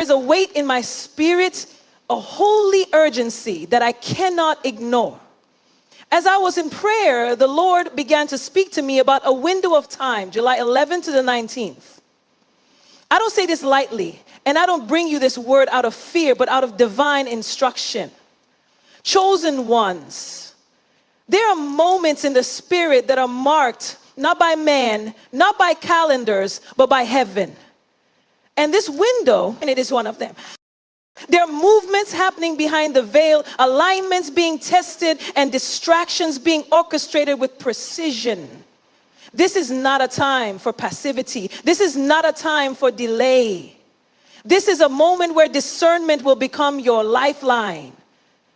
There's a weight in my spirit, a holy urgency that I cannot ignore. As I was in prayer, the Lord began to speak to me about a window of time, July 11th to the 19th. I don't say this lightly, and I don't bring you this word out of fear, but out of divine instruction. Chosen ones. There are moments in the spirit that are marked not by man, not by calendars, but by heaven. And this window, and it is one of them. There are movements happening behind the veil, alignments being tested, and distractions being orchestrated with precision. This is not a time for passivity. This is not a time for delay. This is a moment where discernment will become your lifeline.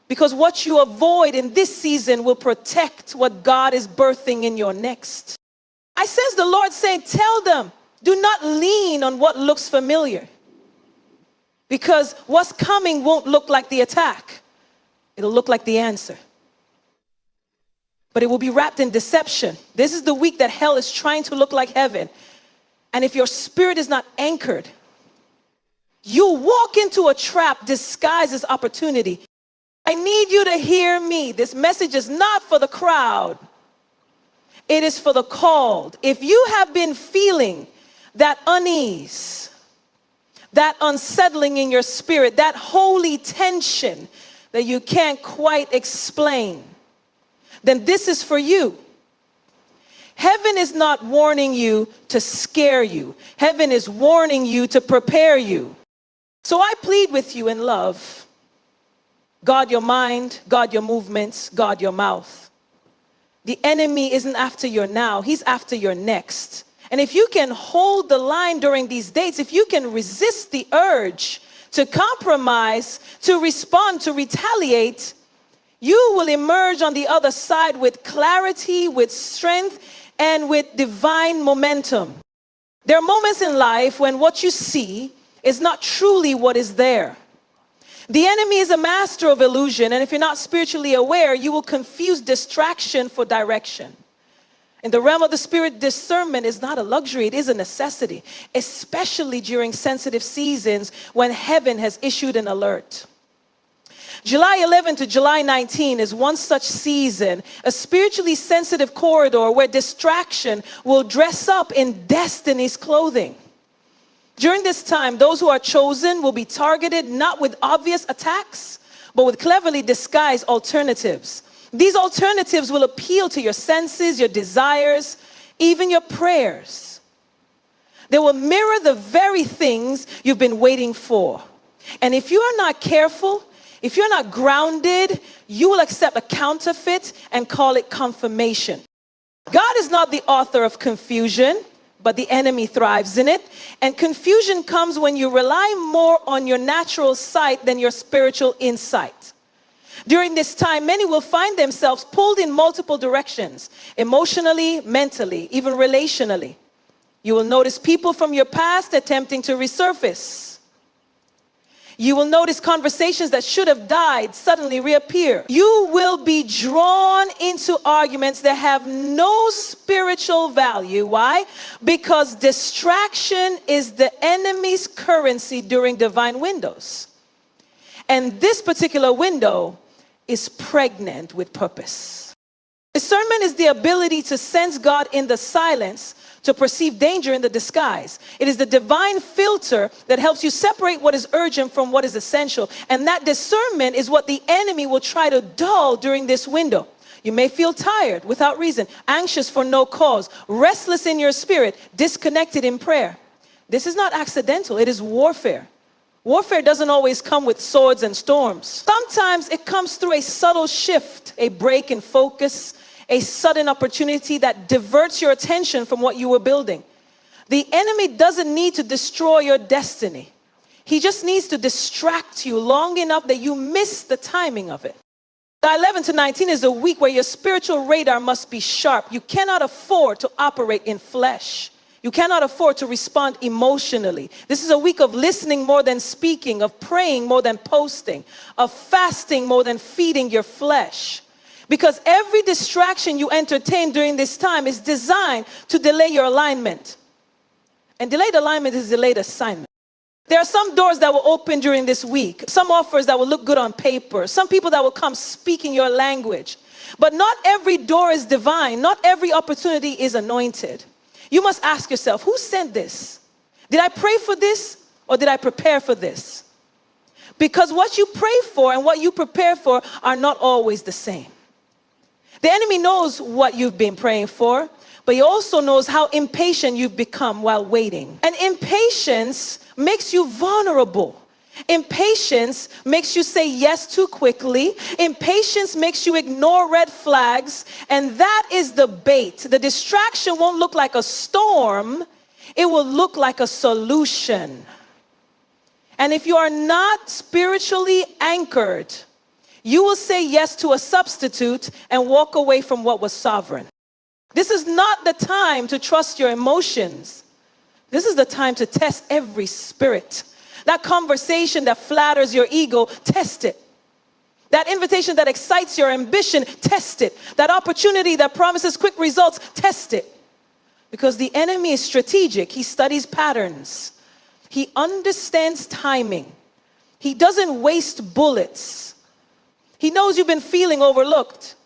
Because what you avoid in this season will protect what God is birthing in your next. I sense the Lord saying, tell them, do not lean on what looks familiar. Because what's coming won't look like the attack. It'll look like the answer. But it will be wrapped in deception. This is the week that hell is trying to look like heaven. And if your spirit is not anchored, you'll walk into a trap disguised as opportunity. I need you to hear me. This message is not for the crowd. It is for the called. If you have been feeling that unease, that unsettling in your spirit, that holy tension that you can't quite explain, then this is for you. Heaven is not warning you to scare you. Heaven is warning you to prepare you. So I plead with you in love. Guard your mind, guard your movements, guard your mouth. The enemy isn't after your now, he's after your next. And if you can hold the line during these dates, if you can resist the urge to compromise, to respond, to retaliate, you will emerge on the other side with clarity, with strength, and with divine momentum. There are moments in life when what you see is not truly what is there. The enemy is a master of illusion, and if you're not spiritually aware, you will confuse distraction for direction. In the realm of the spirit, discernment is not a luxury, it is a necessity, especially during sensitive seasons when heaven has issued an alert. July 11 to July 19 is one such season, a spiritually sensitive corridor where distraction will dress up in destiny's clothing. During this time, those who are chosen will be targeted not with obvious attacks, but with cleverly disguised alternatives. These alternatives will appeal to your senses, your desires, even your prayers. They will mirror the very things you've been waiting for. And if you are not careful, if you're not grounded, you will accept a counterfeit and call it confirmation. God is not the author of confusion, but the enemy thrives in it. And confusion comes when you rely more on your natural sight than your spiritual insight. During this time, many will find themselves pulled in multiple directions, emotionally, mentally, even relationally. You will notice people from your past attempting to resurface. You will notice conversations that should have died suddenly reappear. You will be drawn into arguments that have no spiritual value. Why? Because distraction is the enemy's currency during divine windows. And this particular window is pregnant with purpose. Discernment is the ability to sense God in the silence, to perceive danger in the disguise. It is the divine filter that helps you separate what is urgent from what is essential. And that discernment is what the enemy will try to dull during this window. You may feel tired without reason, anxious for no cause, restless in your spirit, disconnected in prayer. This is not accidental, it is warfare. Warfare doesn't always come with swords and storms. Sometimes it comes through a subtle shift, a break in focus, a sudden opportunity that diverts your attention from what you were building. The enemy doesn't need to destroy your destiny. He just needs to distract you long enough that you miss the timing of it. 11 to 19 is a week where your spiritual radar must be sharp. You cannot afford to operate in flesh. You cannot afford to respond emotionally. This is a week of listening more than speaking, of praying more than posting, of fasting more than feeding your flesh. Because every distraction you entertain during this time is designed to delay your alignment. And delayed alignment is delayed assignment. There are some doors that will open during this week, some offers that will look good on paper, some people that will come speaking your language. But not every door is divine. Not every opportunity is anointed. You must ask yourself, who sent this? Did I pray for this or did I prepare for this? Because what you pray for and what you prepare for are not always the same. The enemy knows what you've been praying for, but he also knows how impatient you've become while waiting. And impatience makes you vulnerable. Impatience makes you say yes too quickly. Impatience makes you ignore red flags. And that is the bait. The distraction won't look like a storm. It will look like a solution. And if you are not spiritually anchored, you will say yes to a substitute and walk away from what was sovereign. This is not the time to trust your emotions. This is the time to test every spirit. That conversation that flatters your ego, test it. That invitation that excites your ambition, test it. That opportunity that promises quick results, test it. Because the enemy is strategic. He studies patterns. He understands timing. He doesn't waste bullets. He knows you've been feeling overlooked.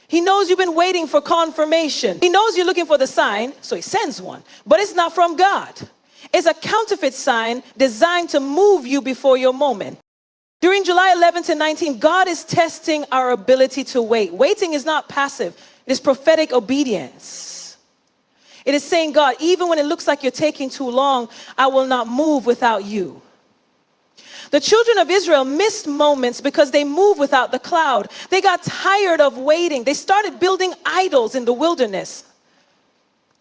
He knows you've been waiting for confirmation. He knows you're looking for the sign, so he sends one. But it's not from God. It's a counterfeit sign designed to move you before your moment. During July 11 to 19, God is testing our ability to wait. Waiting is not passive. It is prophetic obedience. It is saying, God, even when it looks like you're taking too long, I will not move without you. The children of Israel missed moments because they moved without the cloud. They got tired of waiting. They started building idols in the wilderness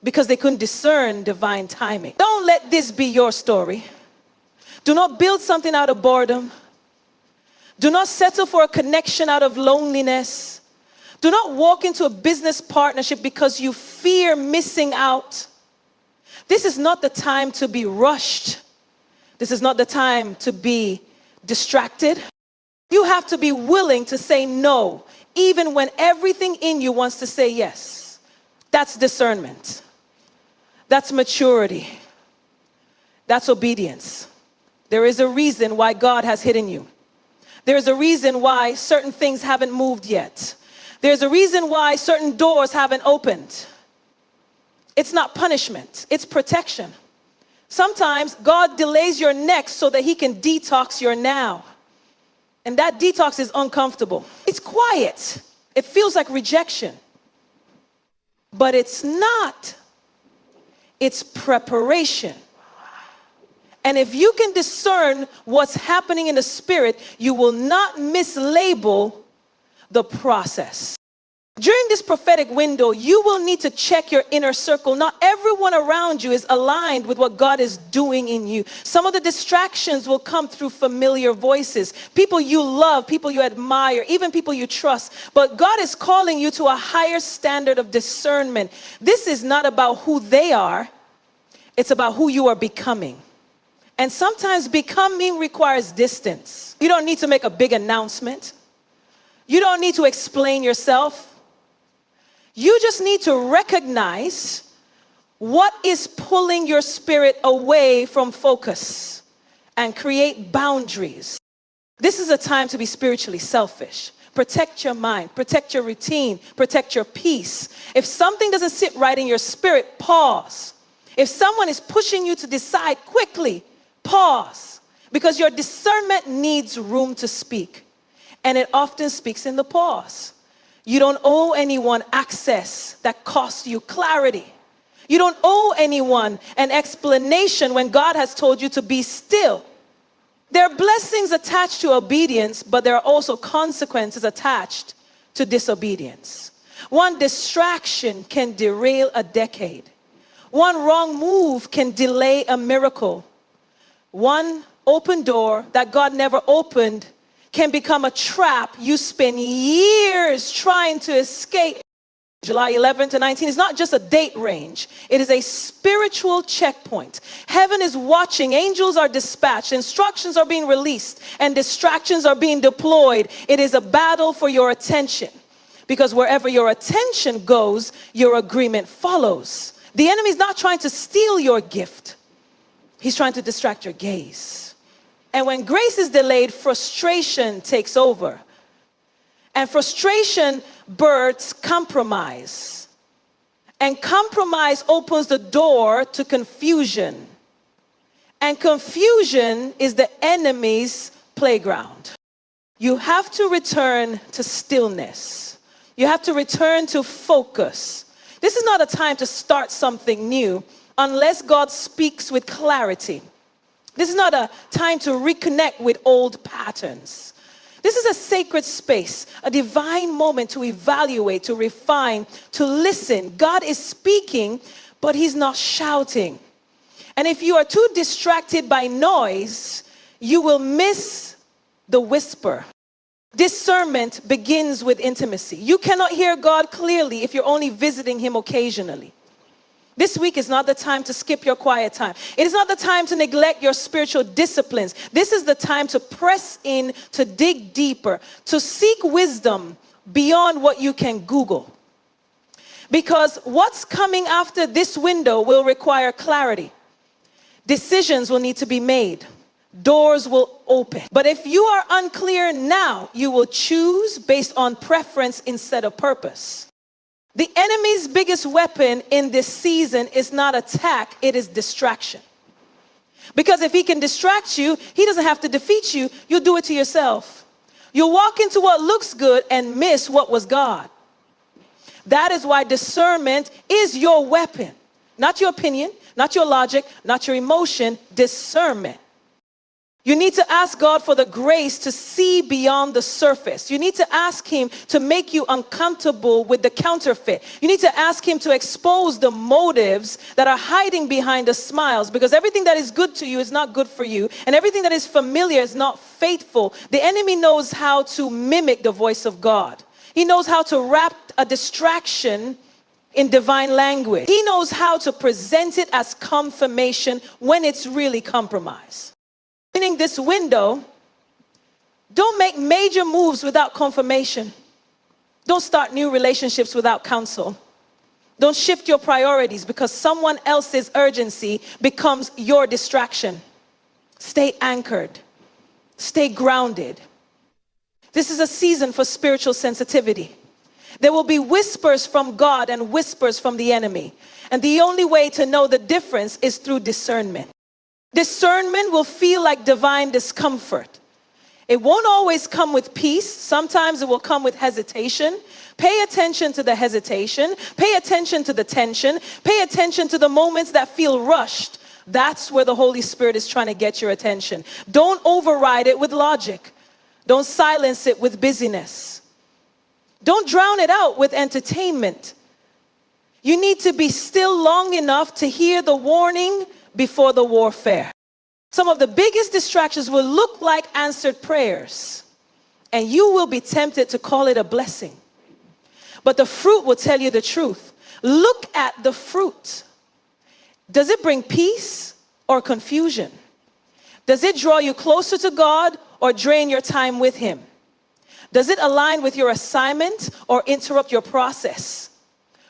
because they couldn't discern divine timing. Don't let this be your story. Do not build something out of boredom. Do not settle for a connection out of loneliness. Do not walk into a business partnership because you fear missing out. This is not the time to be rushed. This is not the time to be distracted. You have to be willing to say no, even when everything in you wants to say yes. That's discernment. That's maturity. That's obedience. There is a reason why God has hidden you. There is a reason why certain things haven't moved yet. There's a reason why certain doors haven't opened. It's not punishment, it's protection. Sometimes God delays your next so that he can detox your now. And that detox is uncomfortable. It's quiet. It feels like rejection. But it's not. It's preparation. And if you can discern what's happening in the spirit, you will not mislabel the process. During this prophetic window, you will need to check your inner circle. Not everyone around you is aligned with what God is doing in you. Some of the distractions will come through familiar voices. People you love, people you admire, even people you trust. But God is calling you to a higher standard of discernment. This is not about who they are. It's about who you are becoming. And sometimes becoming requires distance. You don't need to make a big announcement. You don't need to explain yourself. You just need to recognize what is pulling your spirit away from focus and create boundaries. This is a time to be spiritually selfish. Protect your mind, protect your routine, protect your peace. If something doesn't sit right in your spirit, pause. If someone is pushing you to decide quickly, pause. Because your discernment needs room to speak. And it often speaks in the pause. You don't owe anyone access that costs you clarity. You don't owe anyone an explanation when God has told you to be still. There are blessings attached to obedience, but there are also consequences attached to disobedience. One distraction can derail a decade. One wrong move can delay a miracle. One open door that God never opened can become a trap you spend years trying to escape. July 11 to 19 is not just a date range. It is a spiritual checkpoint. Heaven is watching. Angels are dispatched. Instructions are being released. And distractions are being deployed. It is a battle for your attention. Because wherever your attention goes, your agreement follows. The enemy is not trying to steal your gift. He's trying to distract your gaze. And when grace is delayed, frustration takes over. And frustration births compromise. And compromise opens the door to confusion. And confusion is the enemy's playground. You have to return to stillness. You have to return to focus. This is not a time to start something new unless God speaks with clarity. This is not a time to reconnect with old patterns. This is a sacred space, a divine moment to evaluate, to refine, to listen. God is speaking, but he's not shouting. And if you are too distracted by noise, you will miss the whisper. Discernment begins with intimacy. You cannot hear God clearly if you're only visiting him occasionally. This week is not the time to skip your quiet time. It is not the time to neglect your spiritual disciplines. This is the time to press in, to dig deeper, to seek wisdom beyond what you can Google. Because what's coming after this window will require clarity. Decisions will need to be made. Doors will open. But if you are unclear now, you will choose based on preference instead of purpose. The enemy's biggest weapon in this season is not attack, it is distraction. Because if he can distract you, he doesn't have to defeat you, you'll do it to yourself. You'll walk into what looks good and miss what was God. That is why discernment is your weapon. Not your opinion, not your logic, not your emotion, discernment. You need to ask God for the grace to see beyond the surface. You need to ask him to make you uncomfortable with the counterfeit. You need to ask him to expose the motives that are hiding behind the smiles, because everything that is good to you is not good for you, and everything that is familiar is not faithful. The enemy knows how to mimic the voice of God. He knows how to wrap a distraction in divine language. He knows how to present it as confirmation when it's really compromise. Meaning this window, don't make major moves without confirmation. Don't start new relationships without counsel. Don't shift your priorities because someone else's urgency becomes your distraction. Stay anchored. Stay grounded. This is a season for spiritual sensitivity. There will be whispers from God and whispers from the enemy. And the only way to know the difference is through discernment. Discernment will feel like divine discomfort. It won't always come with peace. Sometimes it will come with hesitation. Pay attention to the hesitation. Pay attention to the tension. Pay attention to the moments that feel rushed. That's where the Holy Spirit is trying to get your attention. Don't override it with logic. Don't silence it with busyness. Don't drown it out with entertainment. You need to be still long enough to hear the warning before the warfare. Some of the biggest distractions will look like answered prayers, and you will be tempted to call it a blessing. But the fruit will tell you the truth. Look at the fruit. Does it bring peace or confusion? Does it draw you closer to God or drain your time with him? Does it align with your assignment or interrupt your process?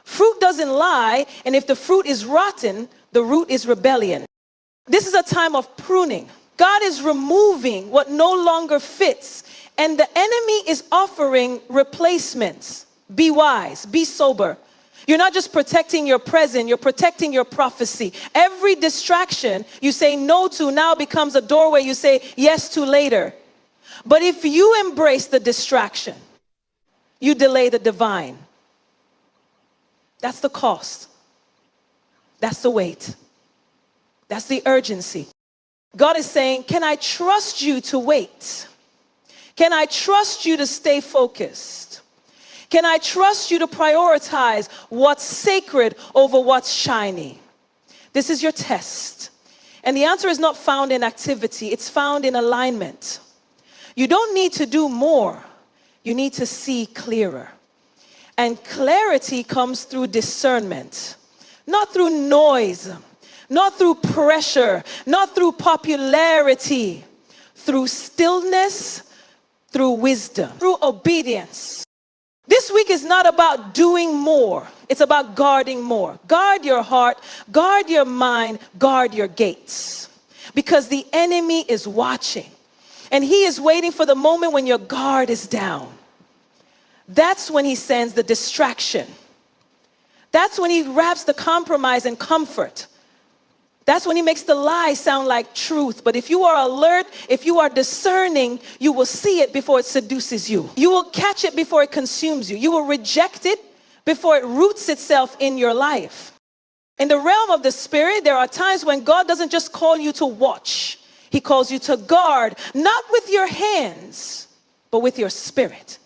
Fruit doesn't lie, and if the fruit is rotten, the root is rebellion. This is a time of pruning. God is removing what no longer fits, and the enemy is offering replacements. Be wise, be sober. You're not just protecting your present, you're protecting your prophecy. Every distraction you say no to now becomes a doorway you say yes to later. But if you embrace the distraction, you delay the divine. That's the cost. That's the weight. That's the urgency. God is saying, can I trust you to wait? Can I trust you to stay focused? Can I trust you to prioritize what's sacred over what's shiny? This is your test. And the answer is not found in activity, it's found in alignment. You don't need to do more. You need to see clearer. And clarity comes through discernment, not through noise, not through pressure, not through popularity, through stillness, through wisdom, through obedience. This week is not about doing more. It's about guarding more. Guard your heart, guard your mind, guard your gates. Because the enemy is watching. And he is waiting for the moment when your guard is down. That's when he sends the distraction. That's when he wraps the compromise in comfort. That's when he makes the lie sound like truth. But if you are alert, if you are discerning, you will see it before it seduces you. You will catch it before it consumes you. You will reject it before it roots itself in your life. In the realm of the spirit, there are times when God doesn't just call you to watch. He calls you to guard, not with your hands, but with your spirit.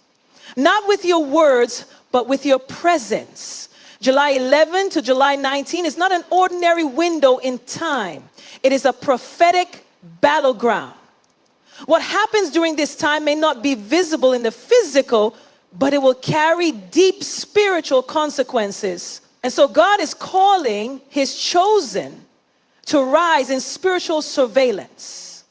Not with your words, but with your presence. July 11 to July 19 is not an ordinary window in time. It is a prophetic battleground. What happens during this time may not be visible in the physical, but it will carry deep spiritual consequences. And so God is calling his chosen to rise in spiritual surveillance,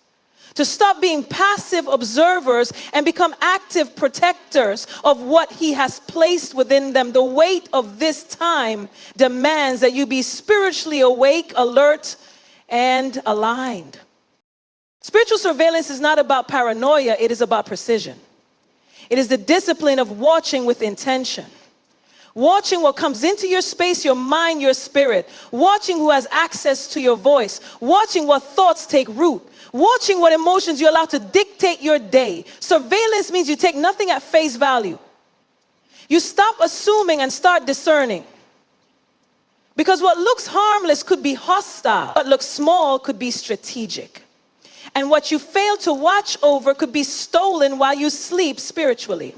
to stop being passive observers and become active protectors of what he has placed within them. The weight of this time demands that you be spiritually awake, alert, and aligned. Spiritual surveillance is not about paranoia, it is about precision. It is the discipline of watching with intention. Watching what comes into your space, your mind, your spirit. Watching who has access to your voice. Watching what thoughts take root. Watching what emotions you allow to dictate your day. Surveillance means you take nothing at face value. You stop assuming and start discerning. Because what looks harmless could be hostile. What looks small could be strategic. And what you fail to watch over could be stolen while you sleep spiritually.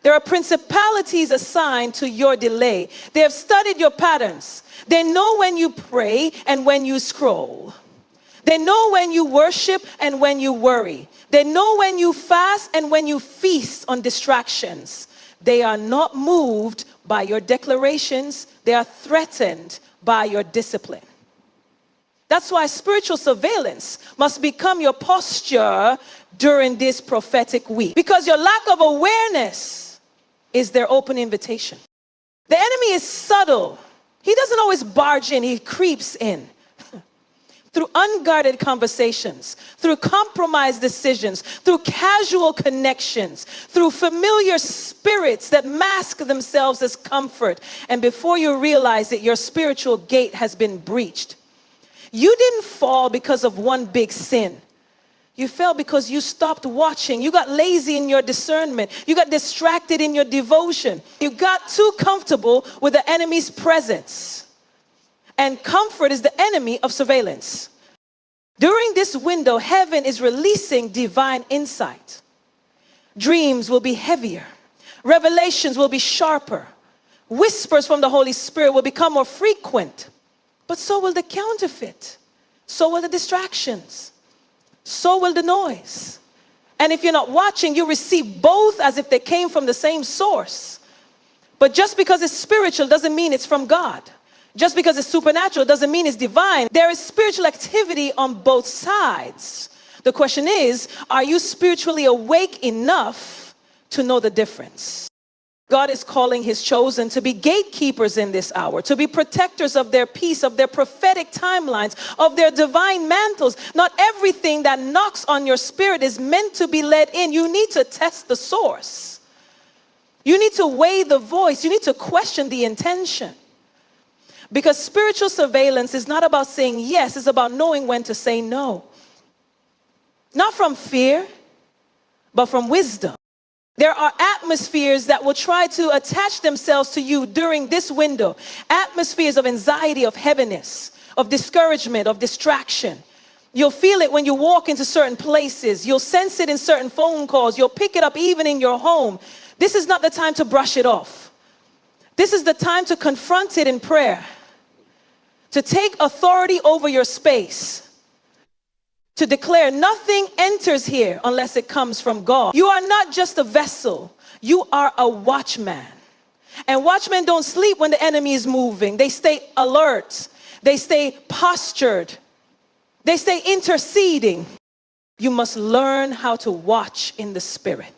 There are principalities assigned to your delay. They have studied your patterns. They know when you pray and when you scroll. They know when you worship and when you worry. They know when you fast and when you feast on distractions. They are not moved by your declarations. They are threatened by your discipline. That's why spiritual surveillance must become your posture during this prophetic week. Because your lack of awareness is their open invitation. The enemy is subtle. He doesn't always barge in, he creeps in. Through unguarded conversations, through compromised decisions, through casual connections, through familiar spirits that mask themselves as comfort. And before you realize it, your spiritual gate has been breached. You didn't fall because of one big sin. You fell because you stopped watching. You got lazy in your discernment. You got distracted in your devotion. You got too comfortable with the enemy's presence. And comfort is the enemy of surveillance. During this window, heaven is releasing divine insight. Dreams will be heavier. Revelations will be sharper. Whispers from the Holy Spirit will become more frequent. But so will the counterfeit. So will the distractions. So will the noise. And if you're not watching, you receive both as if they came from the same source. But just because it's spiritual doesn't mean it's from God. Just because it's supernatural doesn't mean it's divine. There is spiritual activity on both sides. The question is, are you spiritually awake enough to know the difference? God is calling his chosen to be gatekeepers in this hour, to be protectors of their peace, of their prophetic timelines, of their divine mantles. Not everything that knocks on your spirit is meant to be let in. You need to test the source. You need to weigh the voice. You need to question the intention. Because spiritual surveillance is not about saying yes, it's about knowing when to say no. Not from fear, but from wisdom. There are atmospheres that will try to attach themselves to you during this window. Atmospheres of anxiety, of heaviness, of discouragement, of distraction. You'll feel it when you walk into certain places. You'll sense it in certain phone calls. You'll pick it up even in your home. This is not the time to brush it off. This is the time to confront it in prayer. To take authority over your space. To declare nothing enters here unless it comes from God. You are not just a vessel. You are a watchman. And watchmen don't sleep when the enemy is moving. They stay alert. They stay postured. They stay interceding. You must learn how to watch in the spirit.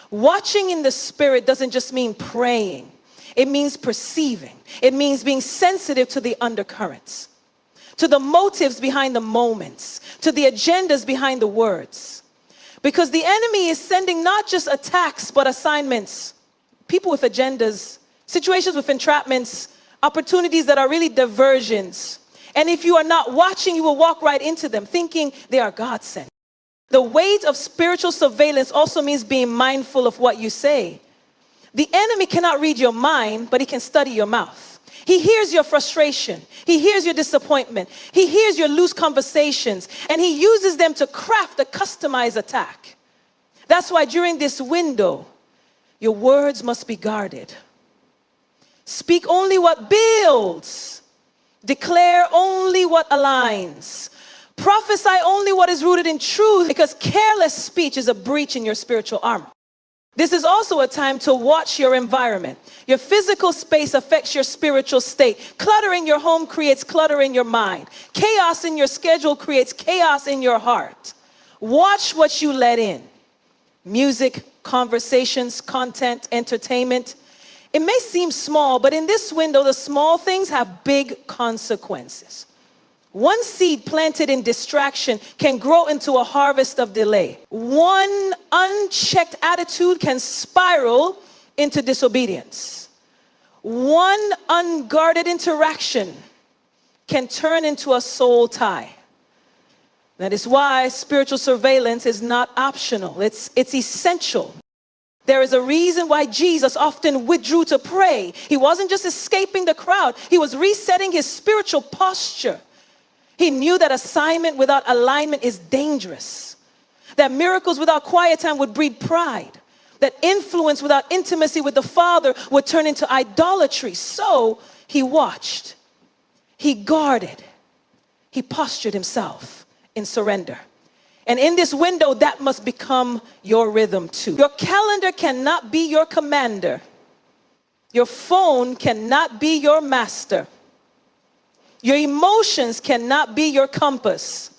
Watching in the spirit doesn't just mean praying. It means perceiving. It means being sensitive to the undercurrents, to the motives behind the moments, to the agendas behind the words. Because the enemy is sending not just attacks, but assignments, people with agendas, situations with entrapments, opportunities that are really diversions. And if you are not watching, you will walk right into them, thinking they are God sent. The weight of spiritual surveillance also means being mindful of what you say. The enemy cannot read your mind, but he can study your mouth. He hears your frustration. He hears your disappointment. He hears your loose conversations, and he uses them to craft a customized attack. That's why during this window, your words must be guarded. Speak only what builds. Declare only what aligns. Prophesy only what is rooted in truth, because careless speech is a breach in your spiritual armor. This is also a time to watch your environment. Your physical space affects your spiritual state. Clutter in your home creates clutter in your mind. Chaos in your schedule creates chaos in your heart. Watch what you let in. Music, conversations, content, entertainment. It may seem small, but in this window, the small things have big consequences. One seed planted in distraction can grow into a harvest of delay. One unchecked attitude can spiral into disobedience. One unguarded interaction can turn into a soul tie. That is why spiritual surveillance is not optional. It's essential. There is a reason why Jesus often withdrew to pray. He wasn't just escaping the crowd. He was resetting his spiritual posture. He knew that assignment without alignment is dangerous. That miracles without quiet time would breed pride. That influence without intimacy with the Father would turn into idolatry. So he watched. He guarded. He postured himself in surrender. And in this window, that must become your rhythm too. Your calendar cannot be your commander. Your phone cannot be your master. Your emotions cannot be your compass.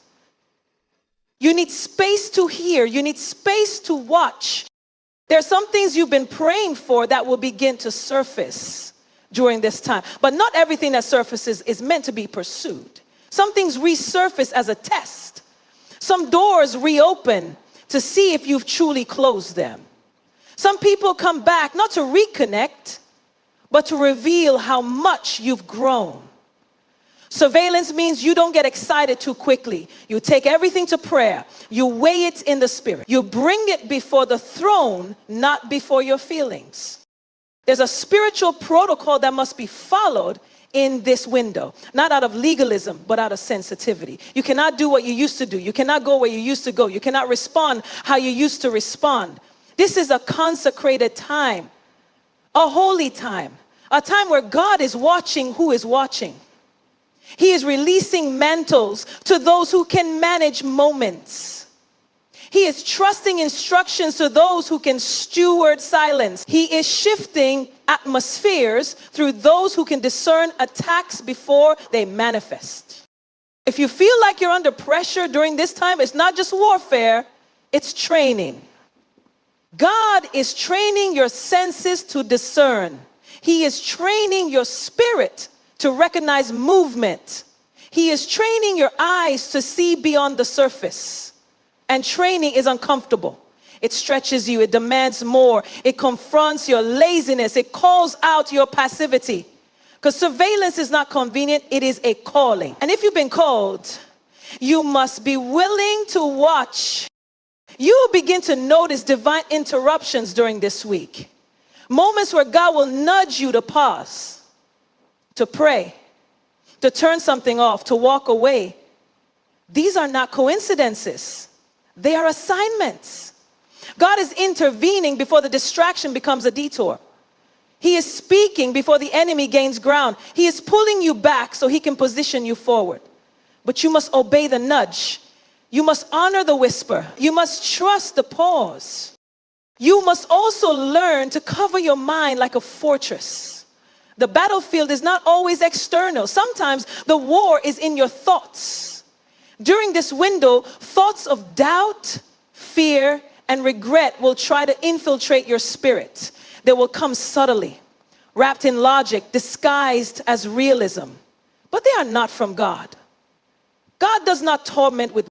You need space to hear. You need space to watch. There are some things you've been praying for that will begin to surface during this time. But not everything that surfaces is meant to be pursued. Some things resurface as a test. Some doors reopen to see if you've truly closed them. Some people come back not to reconnect, but to reveal how much you've grown. Surveillance means you don't get excited too quickly. You take everything to prayer. You weigh it in the spirit. You bring it before the throne, not before your feelings. There's a spiritual protocol that must be followed in this window, not out of legalism, but out of sensitivity. You cannot do what you used to do. You cannot go where you used to go. You cannot respond how you used to respond. This is a consecrated time, a holy time, a time where God is watching who is watching. He is releasing mantles to those who can manage moments. He is trusting instructions to those who can steward silence. He is shifting atmospheres through those who can discern attacks before they manifest. If you feel like you're under pressure during this time, it's not just warfare, it's training. God is training your senses to discern. He is training your spirit to recognize movement. He is training your eyes to see beyond the surface. And training is uncomfortable. It stretches you. It demands more. It confronts your laziness. It calls out your passivity. Because surveillance is not convenient. It is a calling. And if you've been called, you must be willing to watch. You will begin to notice divine interruptions during this week. Moments where God will nudge you to pause, to pray, to turn something off, to walk away. These are not coincidences. They are assignments. God is intervening before the distraction becomes a detour. He is speaking before the enemy gains ground. He is pulling you back so he can position you forward. But you must obey the nudge. You must honor the whisper. You must trust the pause. You must also learn to cover your mind like a fortress. The battlefield is not always external. Sometimes the war is in your thoughts. During this window, thoughts of doubt, fear, and regret will try to infiltrate your spirit. They will come subtly, wrapped in logic, disguised as realism. But they are not from God. God does not torment with